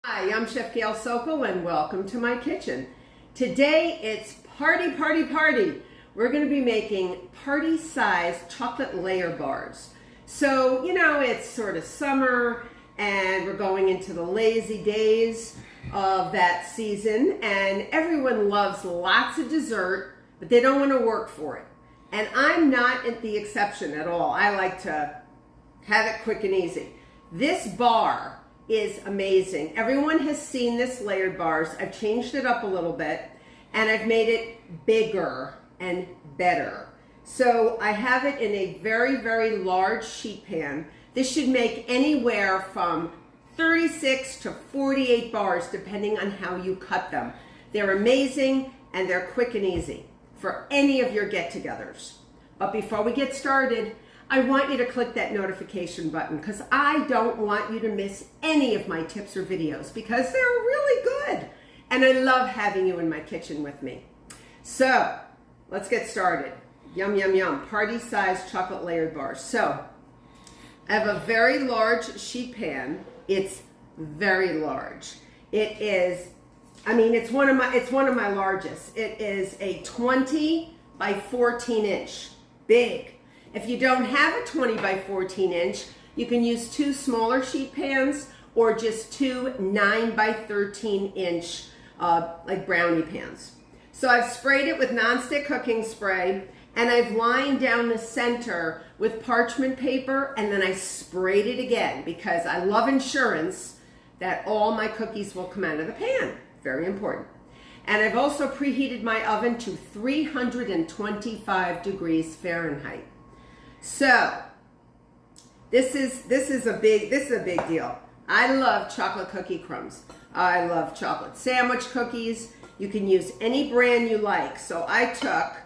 Hi, I'm Chef Gail Sokol and welcome to my kitchen. Today it's party, party, party. We're going to be making party-sized chocolate layer bars. So, it's sort of summer and we're going into the lazy days of that season, and everyone loves lots of dessert, but they don't want to work for it. And I'm not the exception at all. I like to have it quick and easy. This bar is amazing. Everyone has seen this layered bars. I've changed it up a little bit and I've made it bigger and better. So I have it in a very, very large sheet pan. This should make anywhere from 36 to 48 bars depending on how you cut them. They're amazing and they're quick and easy for any of your get-togethers. But before we get started, I want you to click that notification button because I don't want you to miss any of my tips or videos because they're really good. And I love having you in my kitchen with me. So let's get started. Yum, yum, yum. Party-sized chocolate layered bars. So I have a very large sheet pan. It's very large. It is, it's one of my largest. It is a 20 by 14 inch, big. If you don't have a 20 by 14 inch, you can use two smaller sheet pans or just two 9 by 13 inch like brownie pans. So I've sprayed it with nonstick cooking spray and I've lined down the center with parchment paper, and then I sprayed it again because I love insurance that all my cookies will come out of the pan. Very important. And I've also preheated my oven to 325 degrees Fahrenheit. So this is a big deal. I love chocolate cookie crumbs. I love chocolate sandwich cookies. You can use any brand you like. So I took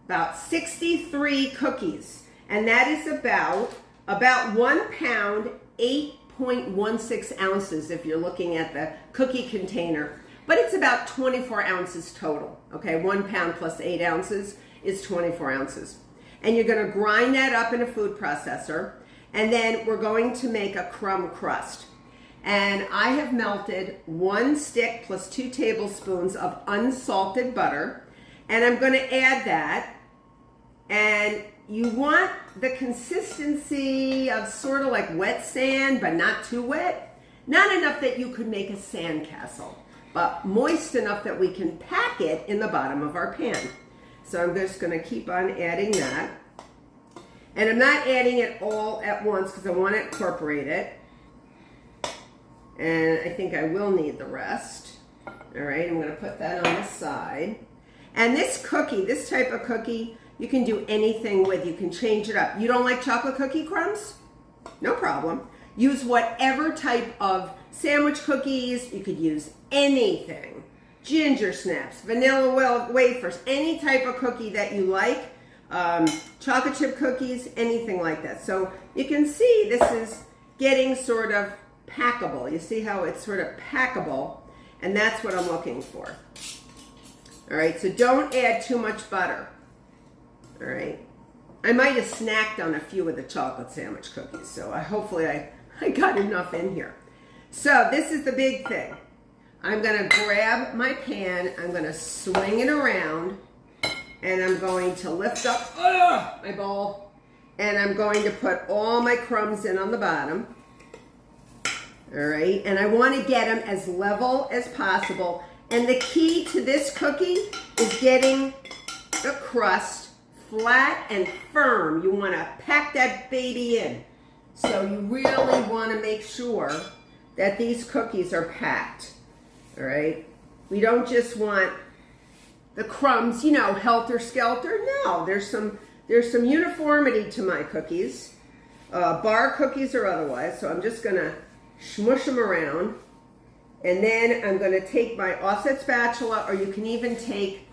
about 63 cookies, and that is about 1 pound, 8.16 ounces if you're looking at the cookie container. But it's about 24 ounces total. Okay, 1 pound plus 8 ounces is 24 ounces. And you're going to grind that up in a food processor, and then we're going to make a crumb crust. And I have melted 1 stick plus 2 tablespoons of unsalted butter, and I'm going to add that. And you want the consistency of sort of like wet sand, but not too wet. Not enough that you could make a sand castle, but moist enough that we can pack it in the bottom of our pan. So I'm just going to keep on adding that. And I'm not adding it all at once because I want to incorporate it. And I think I will need the rest. All right, I'm going to put that on the side. And this cookie, this type of cookie, you can do anything with. You can change it up. You don't like chocolate cookie crumbs? No problem. Use whatever type of sandwich cookies. You could use anything. Ginger snaps, vanilla wafers, any type of cookie that you like, chocolate chip cookies, anything like that. So you can see this is getting sort of packable. You see how it's sort of packable, and that's what I'm looking for. All right, so don't add too much butter. All right, I might have snacked on a few of the chocolate sandwich cookies, so hopefully I got enough in here. So this is the big thing. I'm going to grab my pan, I'm going to swing it around, and I'm going to lift up my bowl, and I'm going to put all my crumbs in on the bottom. All right, and I want to get them as level as possible. And the key to this cookie is getting the crust flat and firm. You want to pack that baby in. So you really want to make sure that these cookies are packed. All right, we don't just want the crumbs, helter-skelter. No, there's some uniformity to my cookies, bar cookies or otherwise. So I'm just gonna smush them around, and then I'm gonna take my offset spatula, or you can even take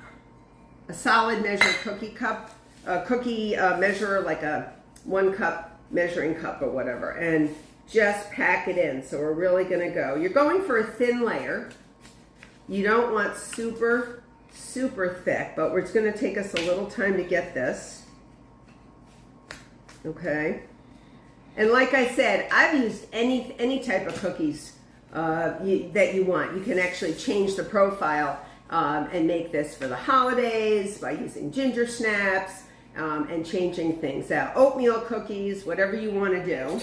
a solid measure cookie measure, like a 1 cup measuring cup or whatever, and just pack it in. So we're really gonna go. You're going for a thin layer. You don't want super thick, but it's going to take us a little time to get this. Okay. And like I said, I've used any type of cookies that you want. You can actually change the profile and make this for the holidays by using ginger snaps and changing things out. Oatmeal cookies, whatever you want to do.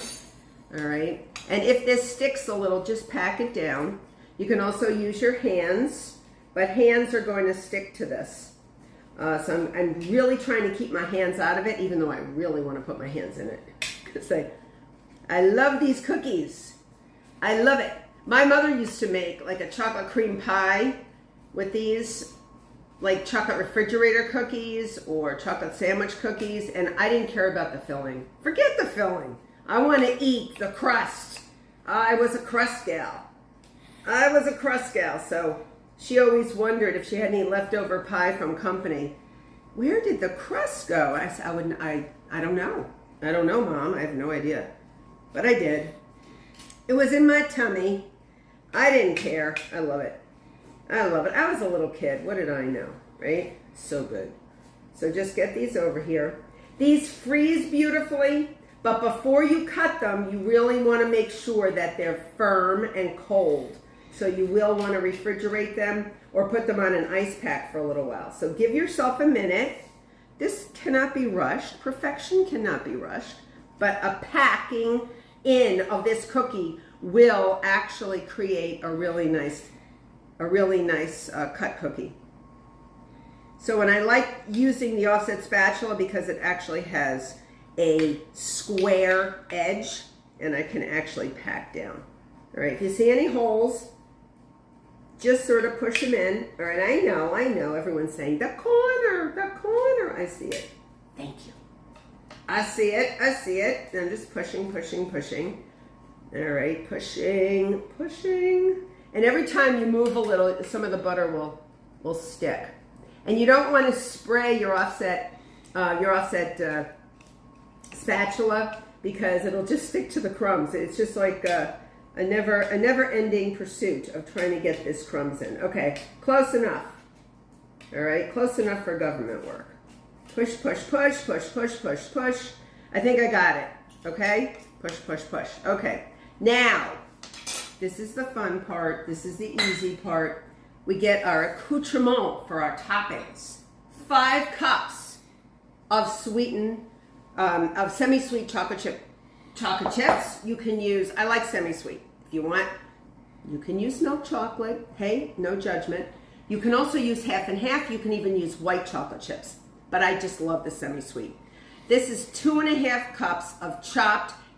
All right. And if this sticks a little, just pack it down. You can also use your hands, but hands are going to stick to this. So I'm really trying to keep my hands out of it, even though I really want to put my hands in it. Because I love these cookies. I love it. My mother used to make like a chocolate cream pie with these, like chocolate refrigerator cookies or chocolate sandwich cookies, and I didn't care about the filling. Forget the filling. I want to eat the crust. I was a crust gal. So she always wondered if she had any leftover pie from company. Where did the crust go? I said, I don't know. I don't know, Mom. I have no idea. But I did. It was in my tummy. I didn't care. I love it. I love it. I was a little kid. What did I know, right? So good. So just get these over here. These freeze beautifully, but before you cut them, you really want to make sure that they're firm and cold. So you will want to refrigerate them or put them on an ice pack for a little while. So give yourself a minute. This cannot be rushed. Perfection cannot be rushed. But a packing in of this cookie will actually create a really nice cut cookie. So when I like using the offset spatula because it actually has a square edge and I can actually pack down. All right, if you see any holes, just sort of push them in. All right, I know, everyone's saying, the corner. I see it. Thank you. I see it. And I'm just pushing. All right, pushing. And every time you move a little, some of the butter will stick. And you don't want to spray your offset spatula because it'll just stick to the crumbs. It's just like a never-ending pursuit of trying to get this crumbs in. Okay, close enough. All right, close enough for government work. Push. I think I got it. Okay, push. Okay, now this is the fun part. This is the easy part. We get our accoutrement for our toppings. 5 cups of semi-sweet chocolate chips. You can use, I like semi-sweet. If you want, you can use milk chocolate. Hey, no judgment. You can also use half and half. You can even use white chocolate chips. But I just love the semi-sweet. This is 2.5 cups of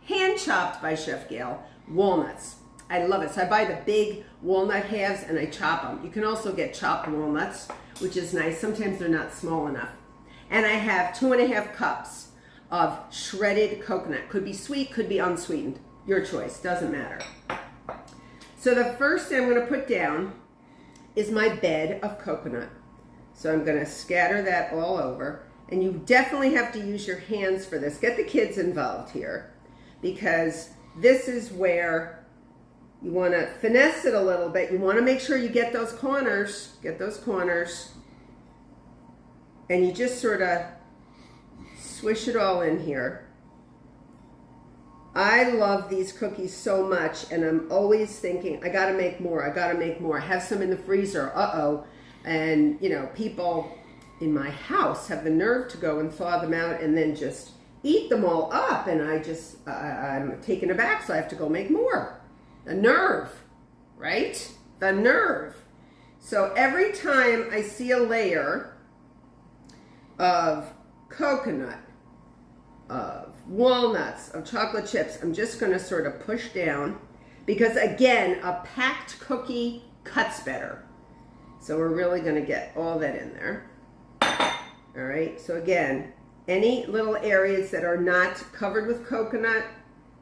hand-chopped by Chef Gail, walnuts. I love it. So I buy the big walnut halves and I chop them. You can also get chopped walnuts, which is nice. Sometimes they're not small enough. And I have 2.5 cups of shredded coconut. Could be sweet, could be unsweetened. Your choice, doesn't matter. So the first thing I'm going to put down is my bed of coconut. So I'm going to scatter that all over. And you definitely have to use your hands for this. Get the kids involved here because this is where you want to finesse it a little bit. You want to make sure you get those corners. And you just sort of swish it all in here. I love these cookies so much, and I'm always thinking, I gotta make more. I have some in the freezer, And, you know, people in my house have the nerve to go and thaw them out and then just eat them all up, and I'm taken aback, so I have to go make more. The nerve, right? The nerve. So every time I see a layer of coconut, of walnuts, of chocolate chips, I'm just going to sort of push down because, again, a packed cookie cuts better. So we're really going to get all that in there. All right, so again, any little areas that are not covered with coconut,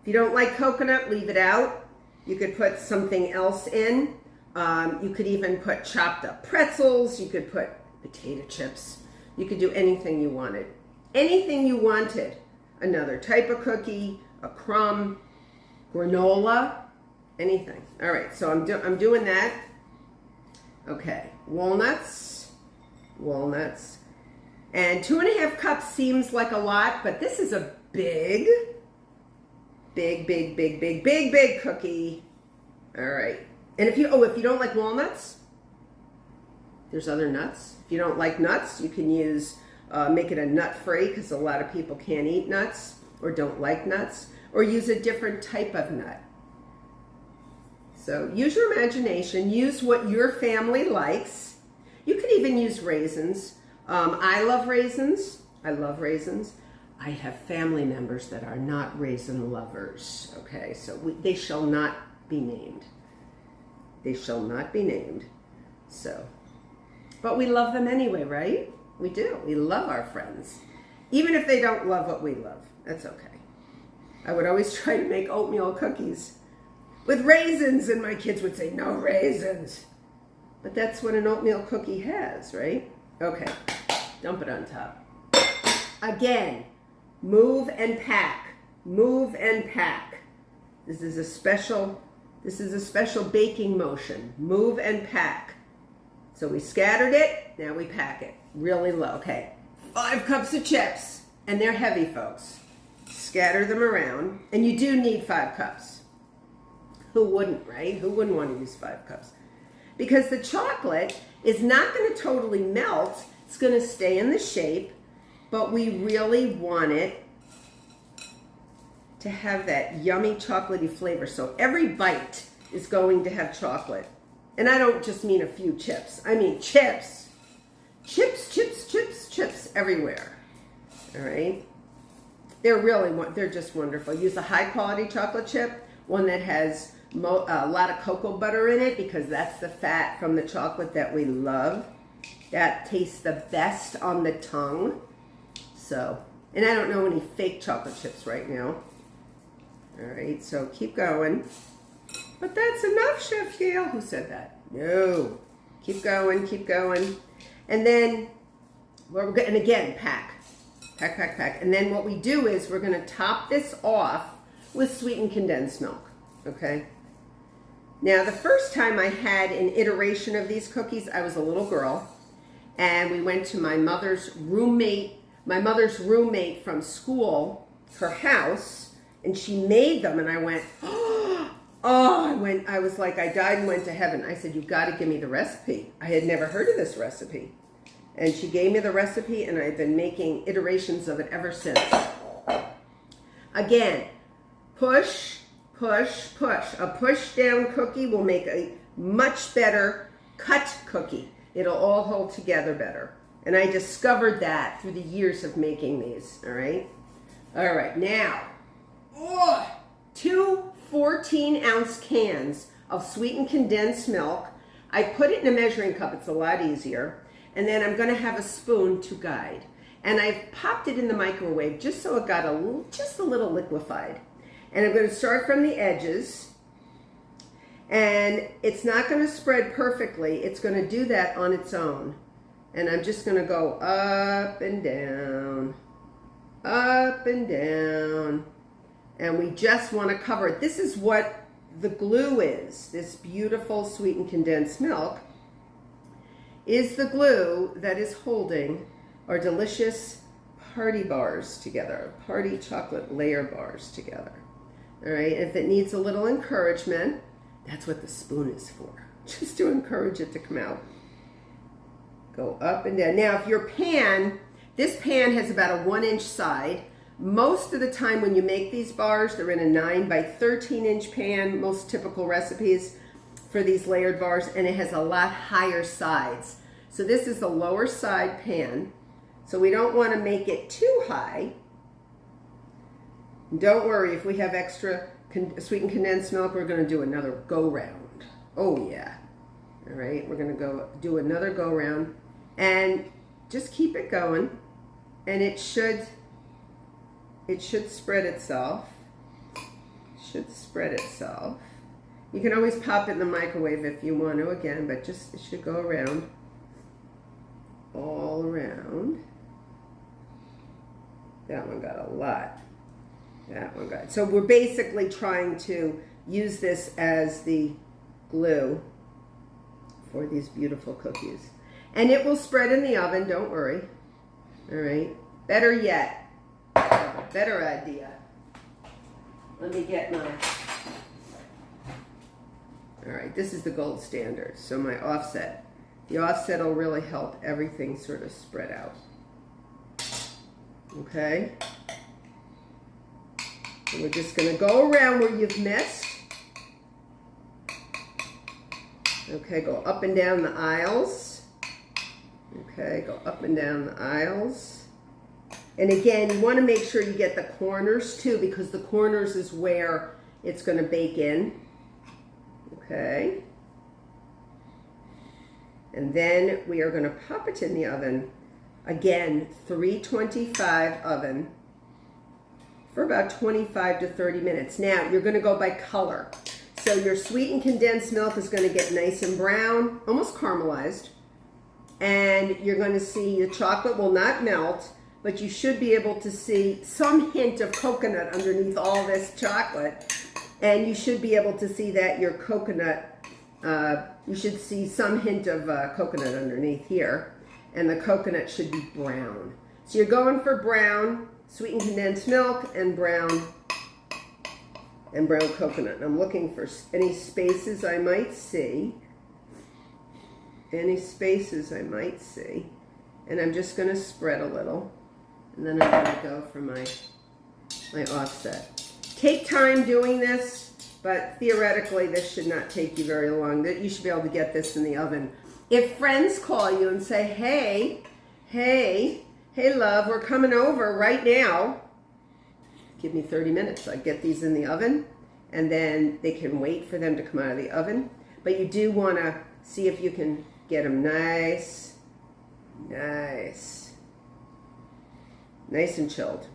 if you don't like coconut, leave it out. You could put something else in. You could even put chopped up pretzels. You could put potato chips. You could do anything you wanted. Anything you wanted. Another type of cookie, a crumb, granola, anything. All right, so I'm doing that. Okay, walnuts. And 2.5 cups seems like a lot, but this is a big cookie. All right. And if you don't like walnuts, there's other nuts. If you don't like nuts, you can use, make it a nut-free, because a lot of people can't eat nuts or don't like nuts, or use a different type of nut. So use your imagination. Use what your family likes. You could even use raisins. I love raisins. I love raisins. I have family members that are not raisin lovers. Okay, so they shall not be named. They shall not be named. So, but we love them anyway, right? We do. We love our friends. Even if they don't love what we love, that's okay. I would always try to make oatmeal cookies with raisins, and my kids would say, no raisins. But that's what an oatmeal cookie has, right? Okay, dump it on top. Again, move and pack. Move and pack. This is a special baking motion. Move and pack. So we scattered it, now we pack it really low. Okay, 5 cups of chips, and they're heavy, folks. Scatter them around, and you do need 5 cups. Who wouldn't, right? Who wouldn't want to use 5 cups? Because the chocolate is not going to totally melt. It's going to stay in the shape, but we really want it to have that yummy chocolatey flavor. So every bite is going to have chocolate. And I don't just mean a few chips. I mean chips. Chips, chips, chips, chips everywhere. All right? They're just wonderful. Use a high quality chocolate chip, one that has a lot of cocoa butter in it, because that's the fat from the chocolate that we love. That tastes the best on the tongue. So, and I don't know any fake chocolate chips right now. All right, so keep going. But that's enough, Chef Gail. Who said that? No. Keep going, keep going. And then, well, and again, pack. Pack, pack, pack. And then what we do is we're going to top this off with sweetened condensed milk. Okay? Now, the first time I had an iteration of these cookies, I was a little girl. And we went to my mother's roommate from school, her house, and she made them, and I went, I was like, I died and went to heaven. I said, you've got to give me the recipe. I had never heard of this recipe. And she gave me the recipe, and I've been making iterations of it ever since. Again, push, push, push. A push down cookie will make a much better cut cookie. It'll all hold together better. And I discovered that through the years of making these, all right? All right, now, 2 14-ounce cans of sweetened condensed milk. I put it in a measuring cup. It's a lot easier. And then I'm going to have a spoon to guide. And I've popped it in the microwave just so it got just a little liquefied. And I'm going to start from the edges. And it's not going to spread perfectly. It's going to do that on its own. And I'm just going to go up and down, up and down. And we just want to cover it. This is what the glue is. This beautiful sweetened condensed milk is the glue that is holding our delicious party bars together, party chocolate layer bars together. All right, if it needs a little encouragement, that's what the spoon is for, just to encourage it to come out. Go up and down. Now, if your pan, this pan has about a 1-inch side. Most of the time when you make these bars, they're in a 9 by 13-inch pan, most typical recipes for these layered bars, and it has a lot higher sides. So this is the lower side pan. So we don't want to make it too high. Don't worry, if we have extra sweetened condensed milk, we're going to do another go round. Oh yeah. All right, we're going to go do another go round, and just keep it going, and it should spread itself. Should spread itself. You can always pop it in the microwave if you want to again, but just it should go around, all around. That one got a lot. That one got. So we're basically trying to use this as the glue for these beautiful cookies. And it will spread in the oven, don't worry. All right. Better yet, better idea. Let me get my All right, this is the gold standard. So my offset. The offset will really help everything sort of spread out. Okay? And we're just going to go around where you've missed. Okay, go up and down the aisles. Okay, go up and down the aisles. And again, you want to make sure you get the corners too, because the corners is where it's going to bake in. Okay. And then we are going to pop it in the oven. Again, 325 oven for about 25 to 30 minutes. Now, you're going to go by color. So your sweetened condensed milk is going to get nice and brown, almost caramelized. And you're going to see the chocolate will not melt, but you should be able to see some hint of coconut underneath all this chocolate. And you should be able to see that your coconut, you should see some hint of coconut underneath here. And the coconut should be brown. So you're going for brown, sweetened condensed milk, and brown coconut. And I'm looking for any spaces I might see. Any spaces I might see. And I'm just going to spread a little. And then I'm going to go for my offset. Take time doing this, but theoretically this should not take you very long. You should be able to get this in the oven. If friends call you and say, hey love, we're coming over right now. Give me 30 minutes. I get these in the oven, and then they can wait for them to come out of the oven. But you do want to see if you can get them nice and chilled.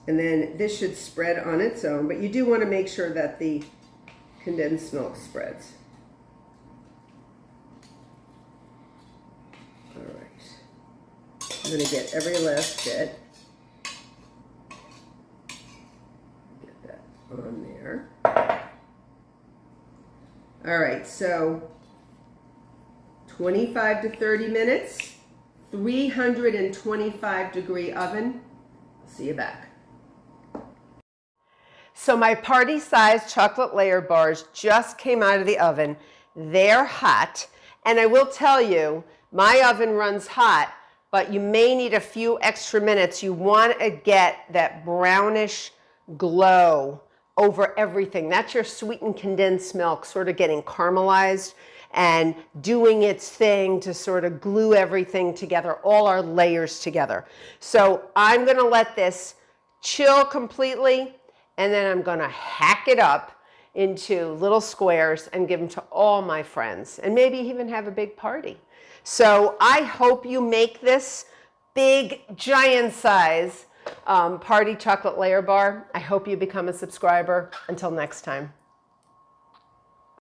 And then this should spread on its own, but you do want to make sure that the condensed milk spreads. All right. I'm going to get every last bit. Get that on there. All right, so 25 to 30 minutes, 325 degree oven. I'll see you back. So my party-sized chocolate layer bars just came out of the oven. They're hot, and I will tell you, my oven runs hot, but you may need a few extra minutes. You want to get that brownish glow over everything. That's your sweetened condensed milk sort of getting caramelized and doing its thing to sort of glue everything together, all our layers together. So I'm going to let this chill completely, and then I'm going to hack it up into little squares and give them to all my friends, and maybe even have a big party. So I hope you make this big, giant size party chocolate layer bar. I hope you become a subscriber. Until next time.